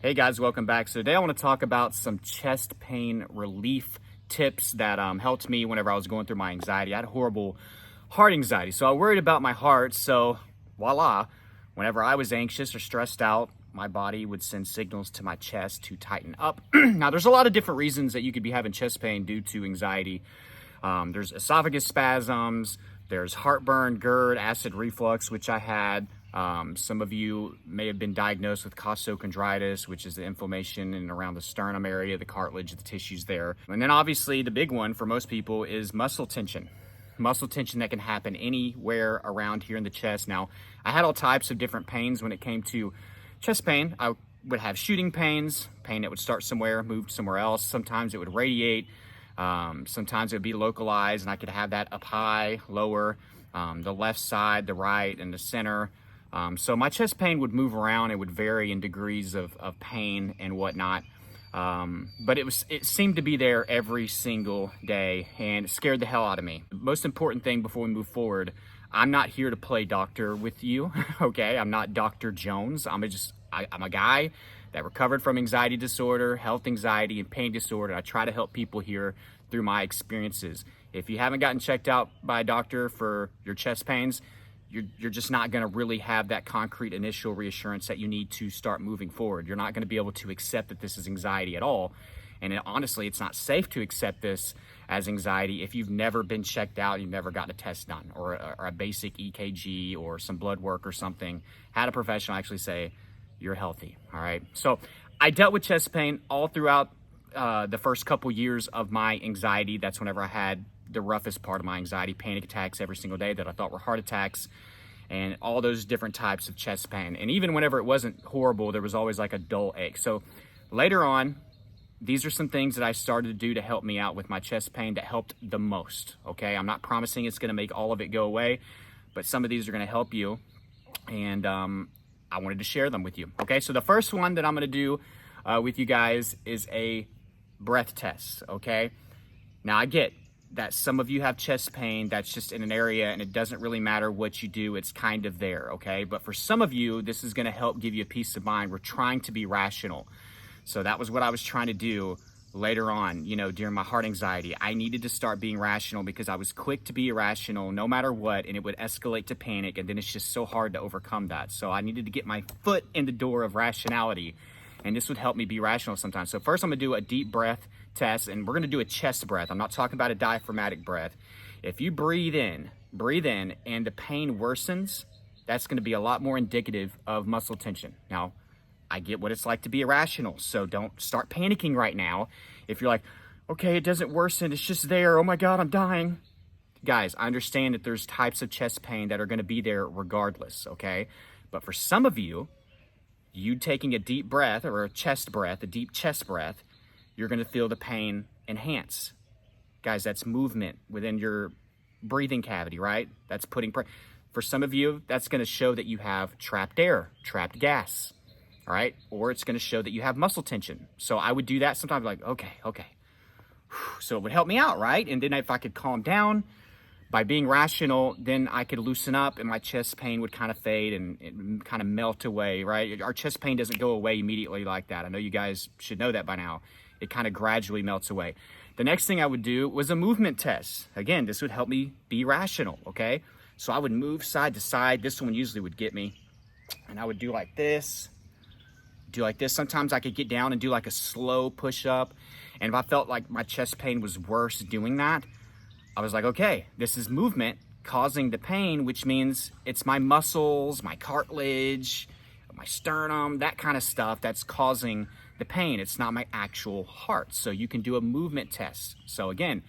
Hey guys, welcome back. So today I want to talk about some chest pain relief tips that helped me whenever I was going through my anxiety. I had horrible heart anxiety, so I worried about my heart. So voila, whenever I was anxious or stressed out, my body would send signals to my chest to tighten up. Now, there's a lot of different reasons that you could be having chest pain due to anxiety. There's esophagus spasms, there's heartburn, GERD, acid reflux, which I had. Some of you may have been diagnosed with costochondritis, which is the inflammation in and around the sternum area, the cartilage, the tissues there. And then obviously the big one for most people is muscle tension. Muscle tension that can happen anywhere around here in the chest. Now, I had all types of different pains when it came to chest pain. I would have shooting pains, pain that would start somewhere, move somewhere else. Sometimes it would radiate. Sometimes it would be localized, and I could have that up high, lower, the left side, the right, and the center. So my chest pain would move around. It would vary in degrees of pain and whatnot. But it seemed to be there every single day, and it scared the hell out of me. The most important thing before we move forward, I'm not here to play doctor with you, okay? I'm not Dr. Jones. I'm a guy that recovered from anxiety disorder, health anxiety, and pain disorder. I try to help people here through my experiences. If you haven't gotten checked out by a doctor for your chest pains, you're just not going to really have that concrete initial reassurance that you need to start moving forward. You're not going to be able to accept that this is anxiety at all. And honestly, it's not safe to accept this as anxiety if you've never been checked out, you've never got a test done, or a basic EKG or some blood work or something. Had a professional actually say, you're healthy, all right? So I dealt with chest pain all throughout the first couple years of my anxiety. That's whenever I had the roughest part of my anxiety, panic attacks every single day that I thought were heart attacks, and all those different types of chest pain. And even whenever it wasn't horrible, there was always like a dull ache. So later on, these are some things that I started to do to help me out with my chest pain that helped the most, okay? I'm not promising it's gonna make all of it go away, but some of these are gonna help you, and I wanted to share them with you, okay? So the first one that I'm gonna do with you guys is a breath test, okay? Now I get that some of you have chest pain that's just in an area and it doesn't really matter what you do, it's kind of there, okay? But for some of you, this is gonna help give you a peace of mind. We're trying to be rational. So that was what I was trying to do later on, during my heart anxiety. I needed to start being rational because I was quick to be irrational no matter what, and it would escalate to panic, and then it's just so hard to overcome that. So I needed to get my foot in the door of rationality, and this would help me be rational sometimes. So first I'm gonna do a deep breath test, and we're gonna do a chest breath. I'm not talking about a diaphragmatic breath. If you breathe in, and the pain worsens, that's gonna be a lot more indicative of muscle tension. Now, I get what it's like to be irrational, so don't start panicking right now. If you're like, okay, it doesn't worsen, it's just there, oh my God, I'm dying. Guys, I understand that there's types of chest pain that are gonna be there regardless, okay? But for some of you, you taking a deep breath or a deep chest breath, you're gonna feel the pain enhance. Guys, that's movement within your breathing cavity, right? That's putting pressure. For some of you, that's gonna show that you have trapped air, trapped gas, all right? Or it's gonna show that you have muscle tension. So I would do that sometimes, like, okay. So it would help me out, right? And then if I could calm down by being rational, then I could loosen up and my chest pain would kind of fade and kind of melt away, right? Our chest pain doesn't go away immediately like that. I know you guys should know that by now. It kind of gradually melts away. The next thing I would do was a movement test. Again, this would help me be rational, okay? So I would move side to side. This one usually would get me. And I would do like this. Sometimes I could get down and do like a slow push-up. And if I felt like my chest pain was worse doing that, I was like, okay, this is movement causing the pain, which means it's my muscles, my cartilage, my sternum, that kind of stuff that's causing the pain. It's not my actual heart. So you can do a movement test. So again,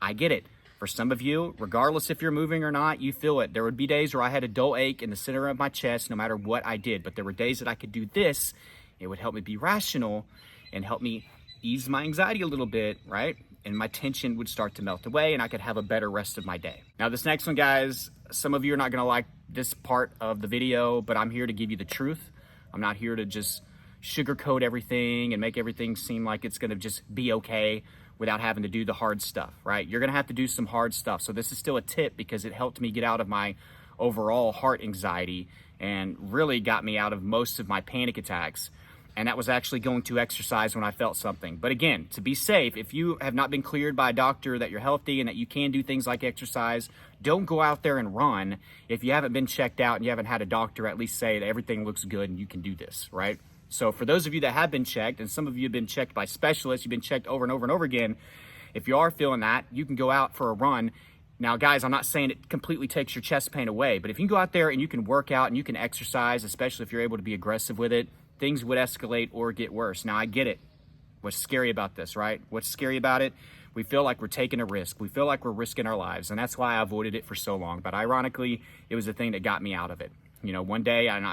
I get it. For some of you, regardless if you're moving or not, you feel it. There would be days where I had a dull ache in the center of my chest no matter what I did. But there were days that I could do this. It would help me be rational and help me ease my anxiety a little bit, right? And my tension would start to melt away and I could have a better rest of my day. Now this next one, guys, some of you are not gonna like this part of the video, but I'm here to give you the truth. I'm not here to just sugarcoat everything and make everything seem like it's gonna just be okay without having to do the hard stuff, right? You're gonna have to do some hard stuff. So this is still a tip because it helped me get out of my overall heart anxiety and really got me out of most of my panic attacks. And that was actually going to exercise when I felt something. But again, to be safe, if you have not been cleared by a doctor that you're healthy and that you can do things like exercise, don't go out there and run if you haven't been checked out and you haven't had a doctor at least say that everything looks good and you can do this, right? So for those of you that have been checked, and some of you have been checked by specialists, you've been checked over and over and over again, if you are feeling that, you can go out for a run. Now, guys, I'm not saying it completely takes your chest pain away, but if you can go out there and you can work out and you can exercise, especially if you're able to be aggressive with it, things would escalate or get worse. Now, I get it. What's scary about this, right? What's scary about it? We feel like we're taking a risk. We feel like we're risking our lives, and that's why I avoided it for so long. But ironically, it was the thing that got me out of it. You know, one day, and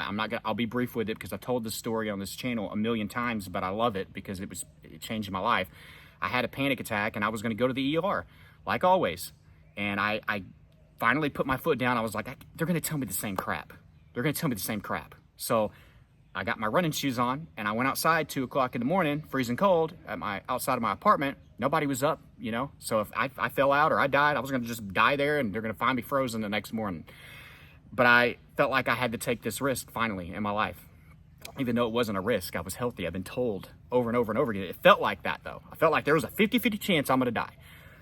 I'll be brief with it because I've told this story on this channel a million times, but I love it because it changed my life. I had a panic attack and I was going to go to the ER, like always. And I finally put my foot down. I was like, they're going to tell me the same crap. They're going to tell me the same crap. So I got my running shoes on and I went outside 2 o'clock in the morning, freezing cold, outside of my apartment. Nobody was up, you know. So if I fell out or I died, I was going to just die there and they're going to find me frozen the next morning. But I felt like I had to take this risk finally in my life. Even though it wasn't a risk, I was healthy. I've been told over and over and over again. It felt like that though. I felt like there was a 50-50 chance I'm going to die.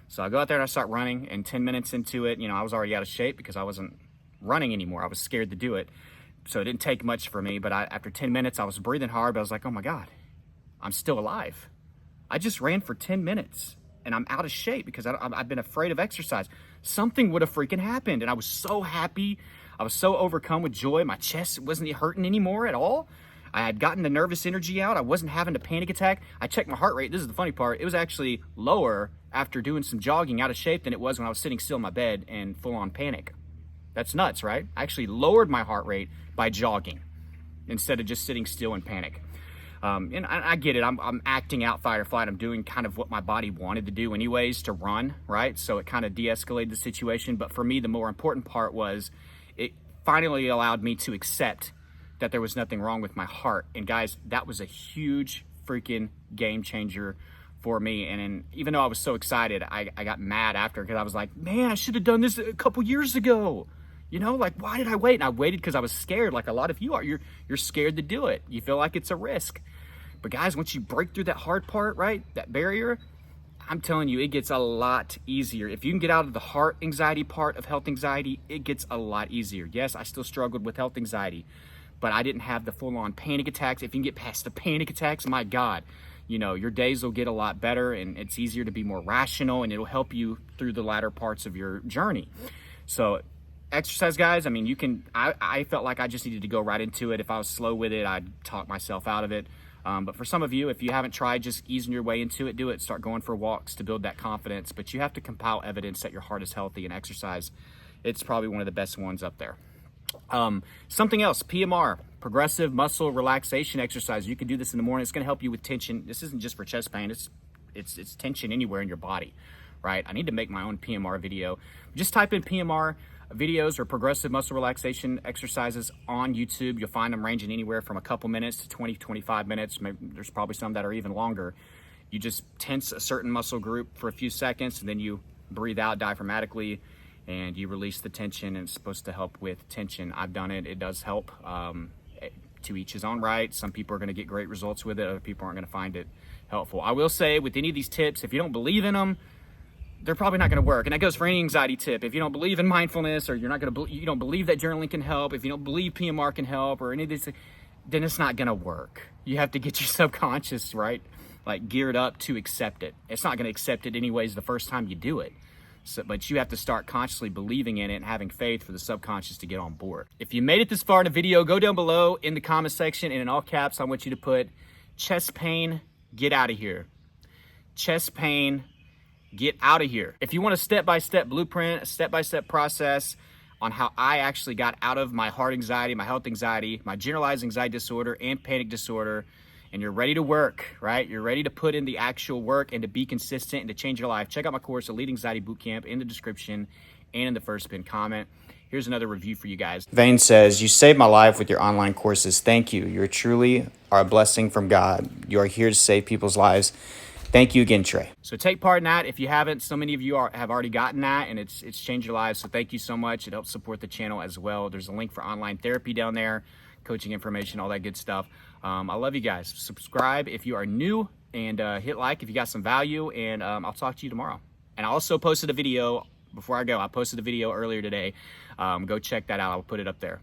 So I go out there and I start running, and 10 minutes into it, you know, I was already out of shape because I wasn't running anymore. I was scared to do it. So it didn't take much for me, but after 10 minutes, I was breathing hard, but I was like, oh my God, I'm still alive. I just ran for 10 minutes and I'm out of shape because I've been afraid of exercise. Something would have freaking happened. And I was so happy. I was so overcome with joy. My chest wasn't hurting anymore at all. I had gotten the nervous energy out. I wasn't having a panic attack. I checked my heart rate. This is the funny part. It was actually lower after doing some jogging out of shape than it was when I was sitting still in my bed and full on panic. That's nuts, right? I actually lowered my heart rate by jogging instead of just sitting still in panic. And I get it. I'm acting out fight or flight. I'm doing kind of what my body wanted to do anyways, to run, right? So it kind of de-escalated the situation. But for me, the more important part was it finally allowed me to accept that there was nothing wrong with my heart. And guys, that was a huge freaking game changer for me. And even though I was so excited, I got mad after because I was like, man, I should have done this a couple years ago. You know, like, why did I wait? And I waited because I was scared, like a lot of you are. You're scared to do it. You feel like it's a risk. But guys, once you break through that hard part, right, that barrier, I'm telling you, it gets a lot easier. If you can get out of the heart anxiety part of health anxiety, it gets a lot easier. Yes, I still struggled with health anxiety, but I didn't have the full-on panic attacks. If you can get past the panic attacks, my God, you know, your days will get a lot better and it's easier to be more rational and it'll help you through the latter parts of your journey. So exercise, guys, I mean, I felt like I just needed to go right into it. If I was slow with it, I'd talk myself out of it. But for some of you, if you haven't tried just easing your way into it, do it. Start going for walks to build that confidence. But you have to compile evidence that your heart is healthy, and exercise, it's probably one of the best ones up there. Something else, PMR, progressive muscle relaxation exercise. You can do this in the morning. It's going to help you with tension. This isn't just for chest pain. It's tension anywhere in your body, right? I need to make my own PMR video. Just type in PMR videos or progressive muscle relaxation exercises on YouTube. You'll find them ranging anywhere from a couple minutes to 20-25 minutes. Maybe there's probably some that are even longer. You just tense a certain muscle group for a few seconds and then you breathe out diaphragmatically and you release the tension, and it's supposed to help with tension. I've done it. It does help. To each his own right. Some people are going to get great results with it. Other people aren't going to find it helpful. I will say with any of these tips, if you don't believe in them, they're probably not going to work. And that goes for any anxiety tip. If you don't believe in mindfulness, or you don't believe that journaling can help, if you don't believe PMR can help, or any of this, then it's not going to work. You have to get your subconscious, right, like geared up to accept it. It's not going to accept it anyways the first time you do it. So, but you have to start consciously believing in it and having faith for the subconscious to get on board. If you made it this far in the video, go down below in the comment section and in all caps, I want you to put chest pain, get out of here. Chest pain, get out of here. If you want a step-by-step blueprint, a step-by-step process on how I actually got out of my heart anxiety, my health anxiety, my generalized anxiety disorder, and panic disorder, and you're ready to work, right? You're ready to put in the actual work and to be consistent and to change your life, check out my course, Elite Anxiety Bootcamp, in the description and in the first pinned comment. Here's another review for you guys. Vane says, you saved my life with your online courses. Thank you. You truly are a blessing from God. You are here to save people's lives. Thank you again, Trey. So take part in that. If you haven't, so many of you have already gotten that, and it's changed your lives. So thank you so much. It helps support the channel as well. There's a link for online therapy down there, coaching information, all that good stuff. I love you guys. Subscribe if you are new, and hit like if you got some value, and I'll talk to you tomorrow. And I also posted a video, before I go, I posted a video earlier today. Go check that out. I'll put it up there.